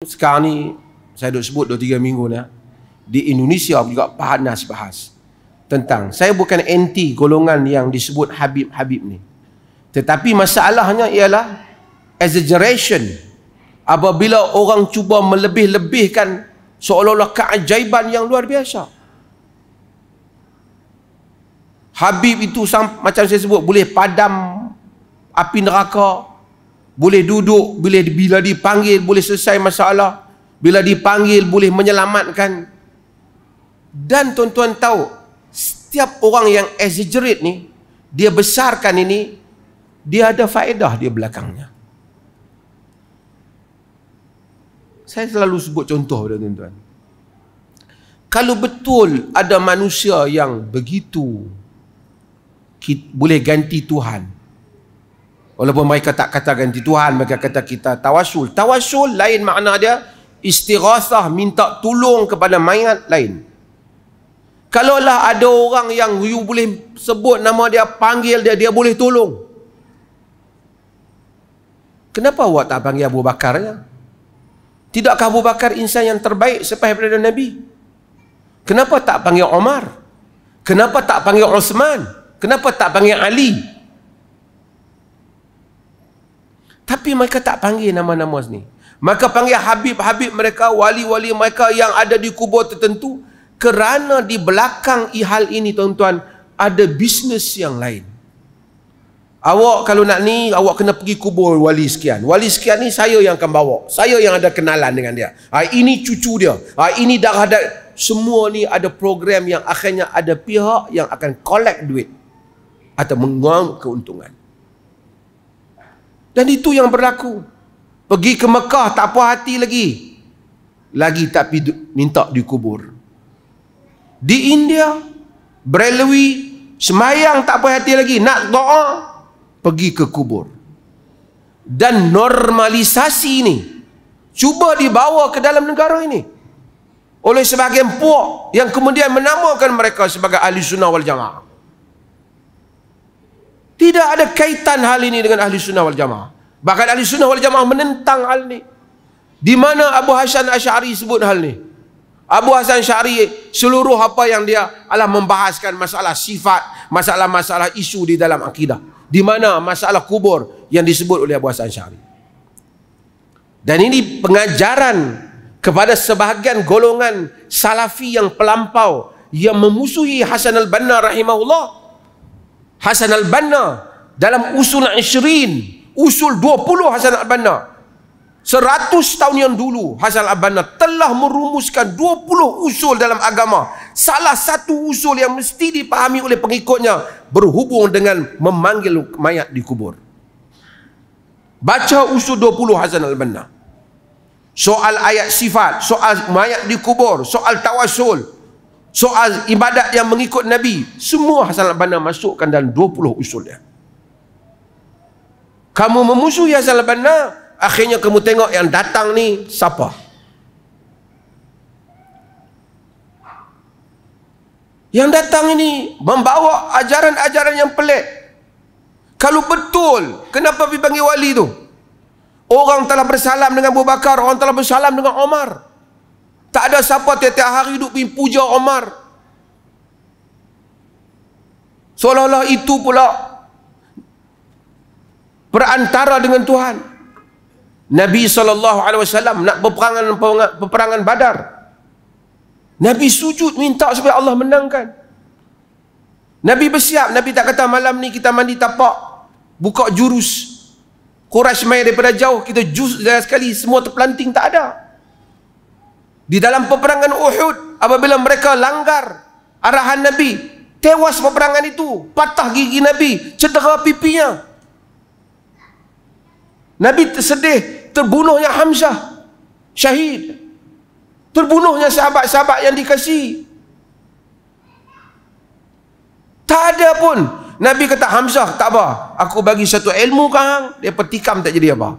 sekarang ni saya duk sebut 2-3 minggu ni, di Indonesia juga panas bahas tentang, saya bukan anti golongan yang disebut Habib-Habib ni, tetapi masalahnya ialah exaggeration. Apabila orang cuba melebih-lebihkan seolah-olah keajaiban yang luar biasa. Habib itu macam saya sebut, boleh padam api neraka, boleh duduk, bila dipanggil boleh selesai masalah, bila dipanggil boleh menyelamatkan. Dan tuan-tuan tahu, setiap orang yang exaggerate ni, dia besarkan ini, dia ada faedah di belakangnya. Saya selalu sebut contoh pada tuan-tuan. Kalau betul ada manusia yang begitu boleh ganti Tuhan, walaupun mereka tak kata ganti Tuhan, mereka kata kita tawasul. Tawasul lain makna dia, istighathah, minta tolong kepada mayat lain. Kalaulah ada orang yang you boleh sebut nama dia, panggil dia, dia boleh tolong, kenapa awak tak panggil Abu Bakar ya? Tidakkah Abu Bakar insan yang terbaik selepas daripada Nabi? Kenapa tak panggil Umar? Kenapa tak panggil Osman? Kenapa tak panggil Ali? Tapi mereka tak panggil nama-nama ni. Maka panggil Habib-Habib mereka, wali-wali mereka yang ada di kubur tertentu, kerana di belakang hal ini tuan-tuan ada bisnes yang lain. Awak kalau nak ni, awak kena pergi kubur wali sekian. Wali sekian ni saya yang akan bawa. Saya yang ada kenalan dengan dia. Ini cucu dia. Ini darah dia. Semua ni ada program yang akhirnya ada pihak yang akan collect duit atau menguang keuntungan. Dan itu yang berlaku. Pergi ke Mekah tak puas hati lagi. Lagi tak minta dikubur. Di India, Berelawi, semayang tak puas hati lagi. Nak doa, pergi ke kubur. Dan normalisasi ini cuba dibawa ke dalam negara ini oleh sebahagian puak yang kemudian menamakan mereka sebagai ahli sunnah wal jamaah. Tidak ada kaitan hal ini dengan ahli sunnah wal jamaah. Bahkan ahli sunnah wal jamaah menentang hal ini. Di mana Abu Hasan Asy'ari sebut hal ini? Abu Hasan Asy'ari seluruh apa yang dia adalah membahaskan masalah sifat, masalah-masalah isu di dalam akidah. Di mana masalah kubur yang disebut oleh Abu Hasan Asy'ari. Dan ini pengajaran kepada sebahagian golongan salafi yang pelampau yang memusuhi Hasan al-Banna rahimahullah. Hasan al-Banna dalam usul 20, usul 20 Hasan al-Banna, 100 tahun yang dulu Hasan al-Banna telah merumuskan 20 usul dalam agama. Salah satu usul yang mesti dipahami oleh pengikutnya berhubung dengan memanggil mayat di kubur. Baca usul 20 Hasan al-Banna. Soal ayat sifat, soal mayat di kubur, soal tawasul, soal ibadat yang mengikut Nabi, semua Hasan al-Banna masukkan dalam 20 usulnya. Kamu memusuhi Hasan al-Banna, akhirnya kamu tengok yang datang ni siapa? Yang datang ini membawa ajaran-ajaran yang pelik. Kalau betul, kenapa pergi panggil wali tu? Orang telah bersalam dengan Abu Bakar, orang telah bersalam dengan Omar. Tak ada siapa tiap-tiap hari duduk pergi puja Omar. Seolah-olah itu pula perantara dengan Tuhan. Nabi SAW nak peperangan Badar. Nabi sujud minta supaya Allah menangkan. Nabi bersiap. Nabi tak kata malam ni kita mandi tapak, buka jurus, Quraisy mai daripada jauh, kita jus sekali semua terpelanting. Tak ada. Di dalam peperangan Uhud, apabila mereka langgar arahan Nabi, tewas peperangan itu, patah gigi Nabi, cedera pipinya. Nabi tersedih, terbunuhnya Hamzah, syahid. Terbunuhnya sahabat-sahabat yang dikasihi. Tak ada pun. Nabi kata, Hamzah, tak apa, aku bagi satu ilmu kang, dia petikam tak jadi apa.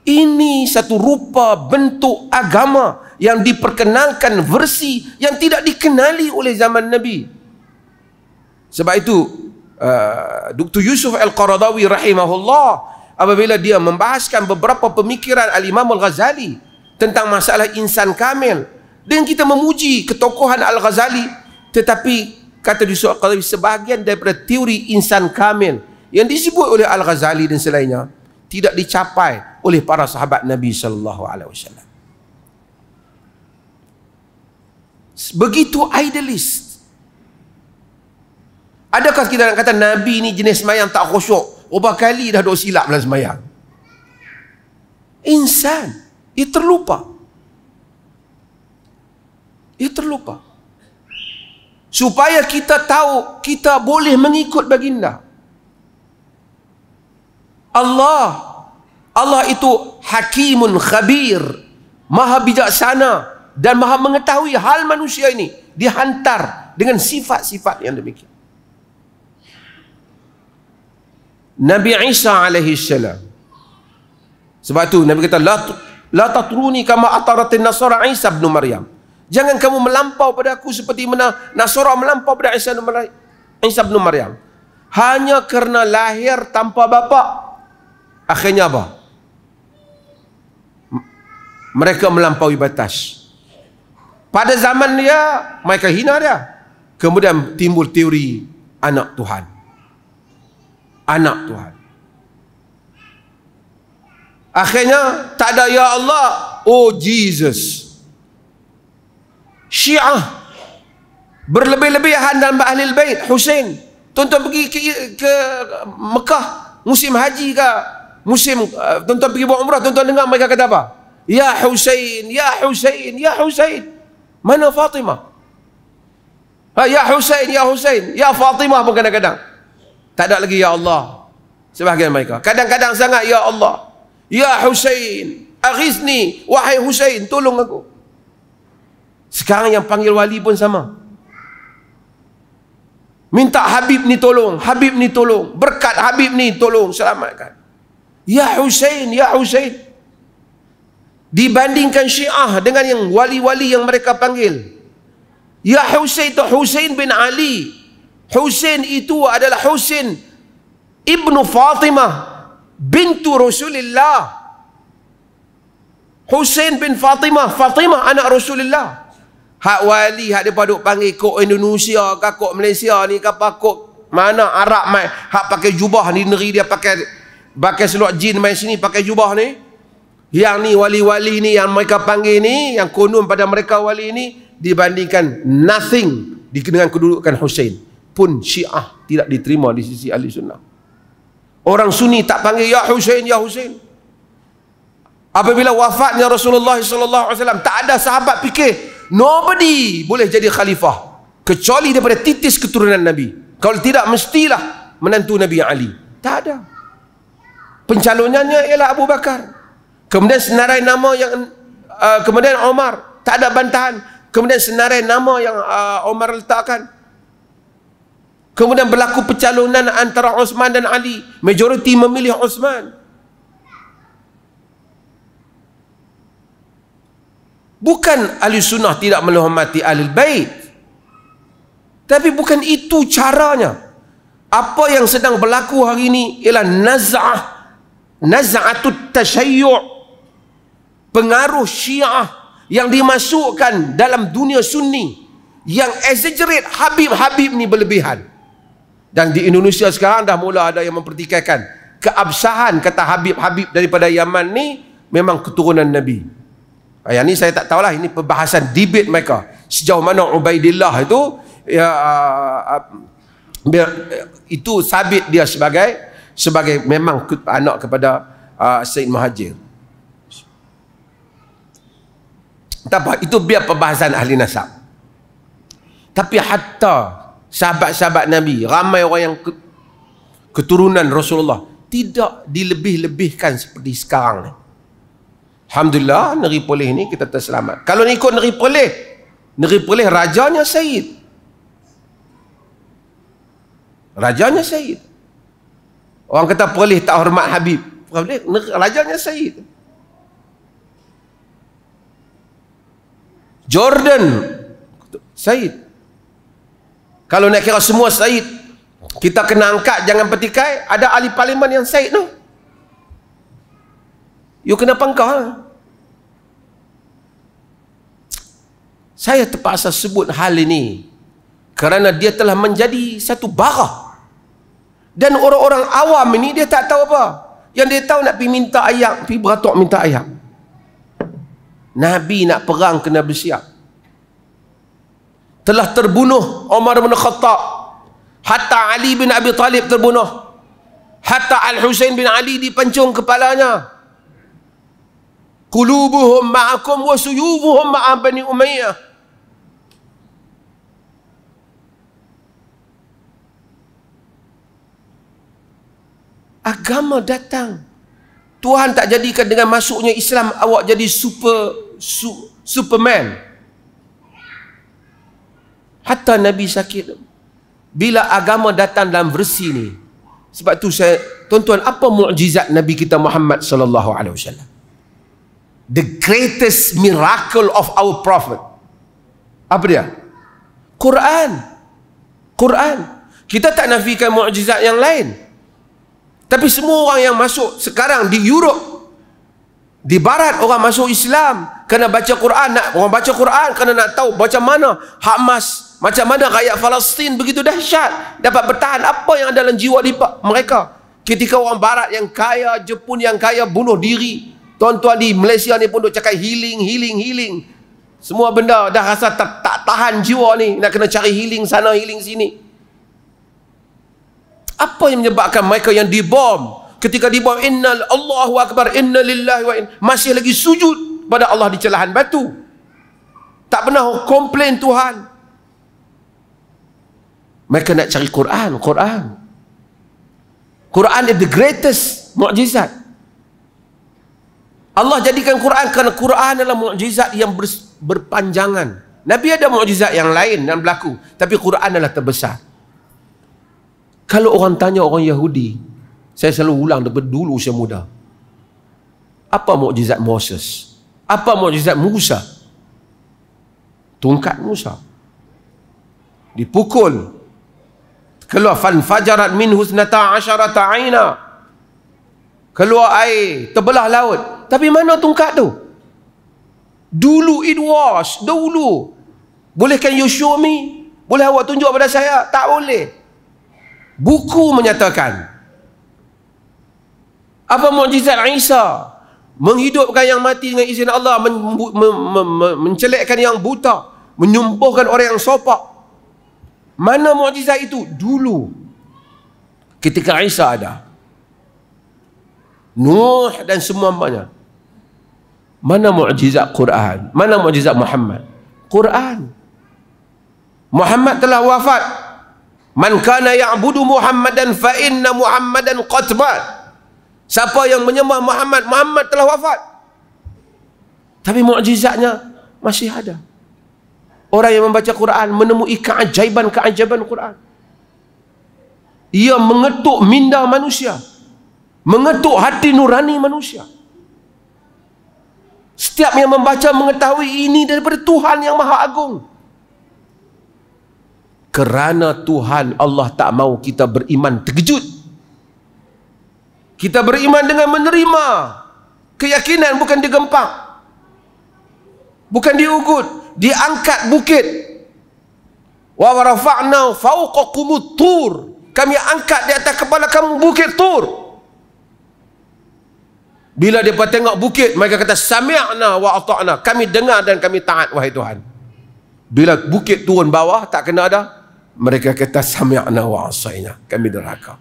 Ini satu rupa bentuk agama yang diperkenalkan versi yang tidak dikenali oleh zaman Nabi. Sebab itu Dr. Yusuf Al-Qaradawi rahimahullah, apabila dia membahaskan beberapa pemikiran Al-Imam Al-Ghazali tentang masalah insan kamil. Dan kita memuji ketokohan Al-Ghazali, tetapi kata Yusuf Al-Qaradawi, sebahagian daripada teori insan kamil yang disebut oleh Al-Ghazali dan selainnya tidak dicapai oleh para sahabat Nabi sallallahu alaihi wasallam. Begitu idealis. Adakah kita nak kata Nabi ni jenis semayang tak khusyuk? Berapa kali dah duk silap dalam semayang? Insan, ia terlupa. Ia terlupa. Supaya kita tahu, kita boleh mengikut baginda. Allah itu hakimun khabir, maha bijaksana dan maha mengetahui hal manusia ini. Dihantar dengan sifat-sifat yang demikian. Nabi Isa alaihi salam, sebab tu Nabi kata la tatruni kama ataratin nasara Isa bin Maryam. Jangan kamu melampau pada aku seperti mana Nasara melampau pada Isa bin Maryam. Hanya kerana lahir tanpa bapa, akhirnya apa? Mereka melampaui batas. Pada zaman dia, mereka hina dia. Kemudian timbul teori anak Tuhan. Anak Tuhan. Akhirnya tak ada ya Allah, oh Jesus. Syiah berlebih-lebihan dalam Ahlul Bait. Husain, tuan-tuan pergi ke Mekah musim haji ke musim tuan-tuan pergi buat umrah, tuan-tuan dengar mereka kata apa? Ya Husain, ya Husain, ya Husain. Mana Fatimah? Ya Husain, ya Husain, ya Fatimah pun kadang-kadang. Tak ada lagi ya Allah. Sebahagian mereka kadang-kadang sangat ya Allah, ya Husain, aghisni, wahai Husain, tolong aku. Sekarang yang panggil wali pun sama. Minta Habib ni tolong, Habib ni tolong, berkat Habib ni tolong selamatkan. Ya Husain, ya Husain. Dibandingkan Syiah dengan yang wali-wali yang mereka panggil, ya Husain itu Husain bin Ali. Husain itu adalah Husain ibnu Fatimah bintu Rasulullah. Husain bin Fatimah, Fatimah anak Rasulullah. Hak wali hak depa duk panggil kok Indonesia ke kok Malaysia ni ke apa kok mana Arab mai hak pakai jubah ni, negeri dia pakai seluar jin mai sini pakai jubah ni. Yang ni wali-wali ni yang mereka panggil ni, yang konon pada mereka wali ni, dibandingkan nothing dengan kedudukan Husain. Pun Syiah tidak diterima di sisi Ahli Sunnah. Orang Sunni tak panggil ya Husain, ya Husain. Apabila wafatnya Rasulullah SAW, tak ada sahabat fikir nobody boleh jadi khalifah kecuali daripada titis keturunan Nabi. Kalau tidak, mestilah menantu Nabi Ali. Tak ada. Pencalonannya ialah Abu Bakar. Kemudian senarai nama yang kemudian Omar, tak ada bantahan. Kemudian senarai nama yang Omar letakkan. Kemudian berlaku pencalonan antara Osman dan Ali. Majoriti memilih Osman. Bukan Ahli Sunnah tidak menghormati Ahlul Bait, tapi bukan itu caranya. Apa yang sedang berlaku hari ini ialah naz'atut tasyayyu', pengaruh Syiah yang dimasukkan dalam dunia Sunni, yang exaggerate Habib ni berlebihan. Dan di Indonesia sekarang dah mula ada yang mempertikaikan keabsahan kata Habib daripada Yaman ni memang keturunan Nabi. Yang ni saya tak tahulah, ini perbahasan debate mereka sejauh mana Ubaidillah itu ya, itu sabit dia sebagai memang anak kepada Said Muhajir. Tak apa, itu biar perbahasan ahli nasab. Tapi hatta sahabat-sahabat Nabi, ramai orang yang keturunan Rasulullah, tidak dilebih-lebihkan seperti sekarang ni. Alhamdulillah, negeri Perlis ni kita terselamat. Kalau ni ikut negeri Perlis rajanya Said. Rajanya Said. Orang kata Perlis tak hormat Habib. Rajanya Said. Jordan Said. Kalau nak kira semua Said, kita kena angkat, jangan petikai. Ada ahli parlimen yang Said tu. You kena pangkal. Saya terpaksa sebut hal ini kerana dia telah menjadi satu bara. Dan orang-orang awam ini dia tak tahu apa. Yang dia tahu nak pergi minta ayak, pergi beratok minta ayak. Nabi nak perang kena bersiap. Telah terbunuh Umar bin Khattab. Hatta Ali bin Abi Talib terbunuh. Hatta Al-Husain bin Ali dipancung kepalanya. Qulubuhum ma'akum wa suyubuhum ma'a Bani Umayyah. Agama datang. Tuhan tak jadikan dengan masuknya Islam awak jadi Superman. Hatta Nabi sakit. Bila agama datang dalam versi ni. Sebab tu saya, tuan-tuan, apa mukjizat Nabi kita Muhammad sallallahu alaihi wasallam? The greatest miracle of our prophet. Apa dia? Quran. Quran. Kita tak nafikan mukjizat yang lain. Tapi semua orang yang masuk sekarang di Europe, di Barat, orang masuk Islam kena baca Quran. Orang baca Quran kena nak tahu macam mana Hamas, macam mana rakyat Palestin begitu dahsyat dapat bertahan apa yang ada dalam jiwa mereka. Ketika orang Barat yang kaya, Jepun yang kaya bunuh diri. Tuan-tuan di Malaysia ni pun duk cakap healing. Semua benda dah rasa tak tahan jiwa ni, nak kena cari healing sana, healing sini. Apa yang menyebabkan mereka yang dibom, ketika dibom, innal Allahu Akbar, inna lillahi wa inna, masih lagi sujud pada Allah di celahan batu. Tak pernah komplain Tuhan. Mereka nak cari Quran. Quran is the greatest mukjizat. Allah jadikan Quran kerana Quran adalah mukjizat yang berpanjangan. Nabi ada mukjizat yang lain yang berlaku, tapi Quran adalah terbesar. Kalau orang tanya orang Yahudi, saya selalu ulang daripada dulu saya muda. Apa mukjizat Moses? Apa mukjizat Musa? Tungkat Musa dipukul, keluar fanfajarat minhu 12 aina. Keluar air, terbelah laut. Tapi mana tungkat tu? Dulu it was, dulu. Bolehkan you show me? Boleh awak tunjuk pada saya? Tak boleh. Buku menyatakan. Apa mukjizat Isa? Menghidupkan yang mati dengan izin Allah, mencelekkan yang buta, menyembuhkan orang yang sopak. Mana mukjizat itu? Dulu. Ketika Isa ada. Nuh dan semuanya. Mana mukjizat Quran? Mana mukjizat Muhammad? Quran. Muhammad telah wafat. Man kana ya'budu Muhammadan fa inna Muhammadan qad mat. Siapa yang menyembah Muhammad, Muhammad telah wafat. Tapi mukjizatnya masih ada. Orang yang membaca Quran menemui keajaiban-keajaiban Quran. Ia mengetuk minda manusia, mengetuk hati nurani manusia. Setiap yang membaca mengetahui ini daripada Tuhan yang Maha Agung. Kerana Tuhan Allah tak mau kita beriman terkejut. Kita beriman dengan menerima keyakinan, bukan digempak, bukan diugut. Diangkat bukit. Wa rafa'na fawqakumut tur. Kami angkat di atas kepala kamu bukit Tur. Bila mereka tengok bukit, mereka kata sami'na wa ata'na. Kami dengar dan kami taat, wahai Tuhan. Bila bukit turun bawah, tak kena ada, mereka kata sami'na wa asaina. Kami derhaka.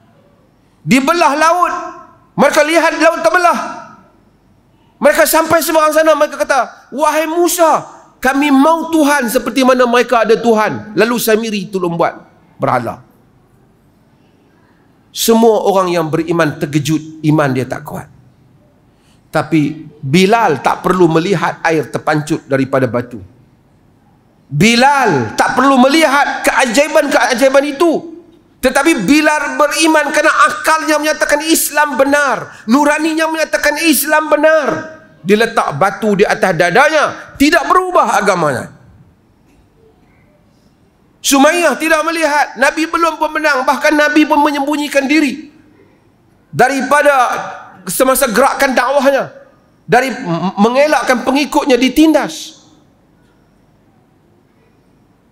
Dibelah laut, mereka lihat laut terbelah. Mereka sampai seberang sana, mereka kata, wahai Musa, kami mau Tuhan seperti mana mereka ada Tuhan. Lalu Samiri tolong buat berhala. Semua orang yang beriman terkejut, iman dia tak kuat. Tapi Bilal tak perlu melihat air terpancut daripada batu. Bilal tak perlu melihat keajaiban-keajaiban itu. Tetapi Bilal beriman kerana akalnya menyatakan Islam benar, nuraninya menyatakan Islam benar. Dia letak batu di atas dadanya, tidak berubah agamanya. Sumayyah tidak melihat, Nabi belum pemenang, bahkan Nabi pun menyembunyikan diri daripada semasa gerakan dakwahnya. dari mengelakkan pengikutnya ditindas.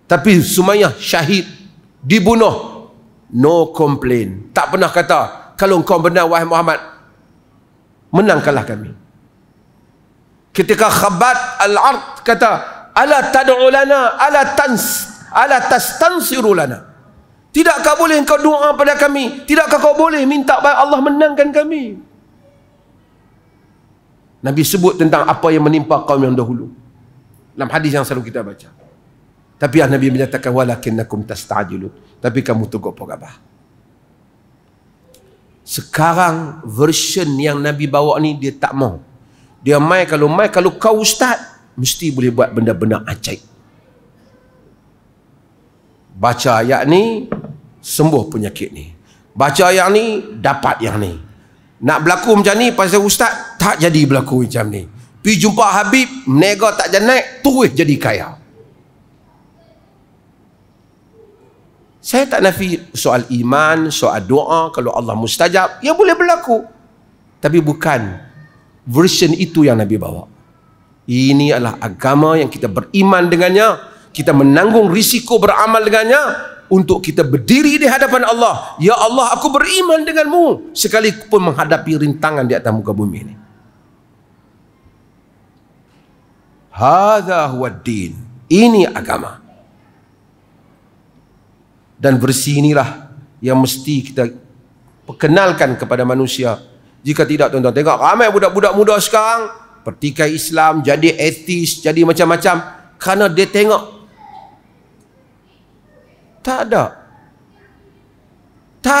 Tapi Sumayyah syahid, dibunuh, no complain, tak pernah kata kalau engkau benar wahai Muhammad, menangkanlah kami. Ketika Khabat al-Ard kata, ala tad'u lana, ala tastansiru lana, tidakkah boleh engkau doa pada kami, tidakkah kau boleh minta Allah menangkan kami? Nabi sebut tentang apa yang menimpa kaum yang dahulu dalam hadis yang selalu kita baca. Tapi Nabi menyatakan walakinnakum tasta'jilun, tapi kamu tunggu apa? Sekarang version yang Nabi bawa ni dia tak mau. Dia kalau kau ustaz mesti boleh buat benda-benda ajaib. Baca ayat ni sembuh penyakit ni. Baca ayat ni dapat yang ni. Nak berlaku macam ni pasal ustaz tak jadi berlaku macam ni. Pergi jumpa Habib, menega tak jadi naik, terus jadi kaya. Saya tak nafi soal iman, soal doa, kalau Allah mustajab, ya boleh berlaku. Tapi bukan version itu yang Nabi bawa. Ini adalah agama yang kita beriman dengannya, kita menanggung risiko beramal dengannya, untuk kita berdiri di hadapan Allah. Ya Allah, aku beriman denganmu, sekalipun menghadapi rintangan di atas muka bumi ini. Hadza huwa ad-din. Ini agama. Dan versi inilah yang mesti kita perkenalkan kepada manusia. Jika tidak, tuan-tuan, tengok ramai budak-budak muda sekarang pertikai Islam, jadi ateis, jadi macam-macam, kerana dia tengok tak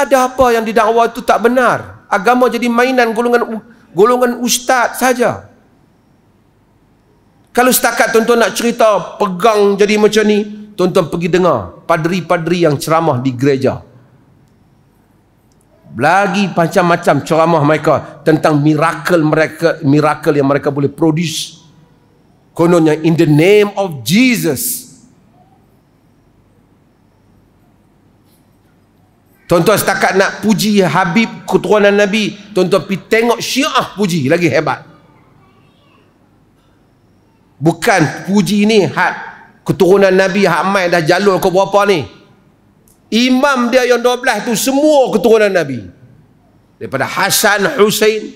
ada apa yang didakwa itu tak benar. Agama jadi mainan golongan ustaz saja. Kalau setakat tuan-tuan nak cerita pegang jadi macam ni, tuan-tuan pergi dengar padri-padri yang ceramah di gereja. Lagi macam-macam ceramah mereka tentang miracle yang mereka boleh produce. Kononnya in the name of Jesus. Tuan-tuan setakat nak puji Habib keturunan Nabi, tuan-tuan pergi tengok Syiah puji lagi hebat. Bukan puji ni hak keturunan Nabi hak mai dah jalur ke berapa ni. Imam dia yang 12 tu semua keturunan Nabi. Daripada Hasan, Husain,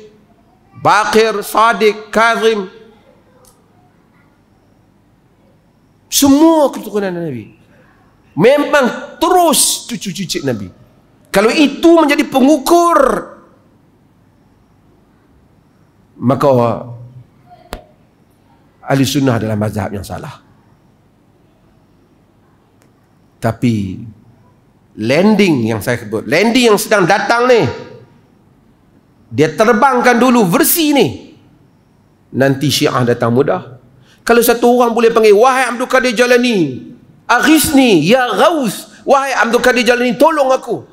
Baqir, Sadiq, Kazim, semua keturunan Nabi. Memang terus cucu-cucu Nabi. Kalau itu menjadi pengukur, maka Ahli Sunnah adalah mazhab yang salah. Tapi landing yang saya sebut, landing yang sedang datang ni, dia terbangkan dulu versi ni, nanti Syiah datang mudah. Kalau satu orang boleh panggil, wahai Abdul Qadir Jalani, aghisni ya Ghaus, wahai Abdul Qadir Jalani, tolong aku.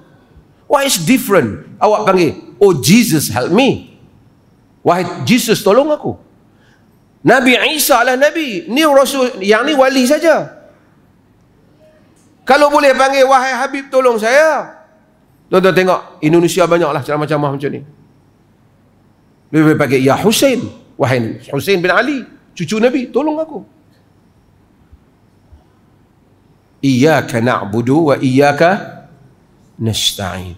Why is different? Awak panggil, oh Jesus help me, wahai Jesus tolong aku. Nabi Isa lah Nabi, ni Rasul, yang ni wali saja. Kalau boleh panggil, wahai Habib tolong saya. Tuan-tuan tengok, Indonesia banyaklah ceramah-ceramah macam ni. Lebih panggil, ya Husain, wahai Husain bin Ali, cucu Nabi, tolong aku. Iyyaka na'budu wa iyyaka nasta'in.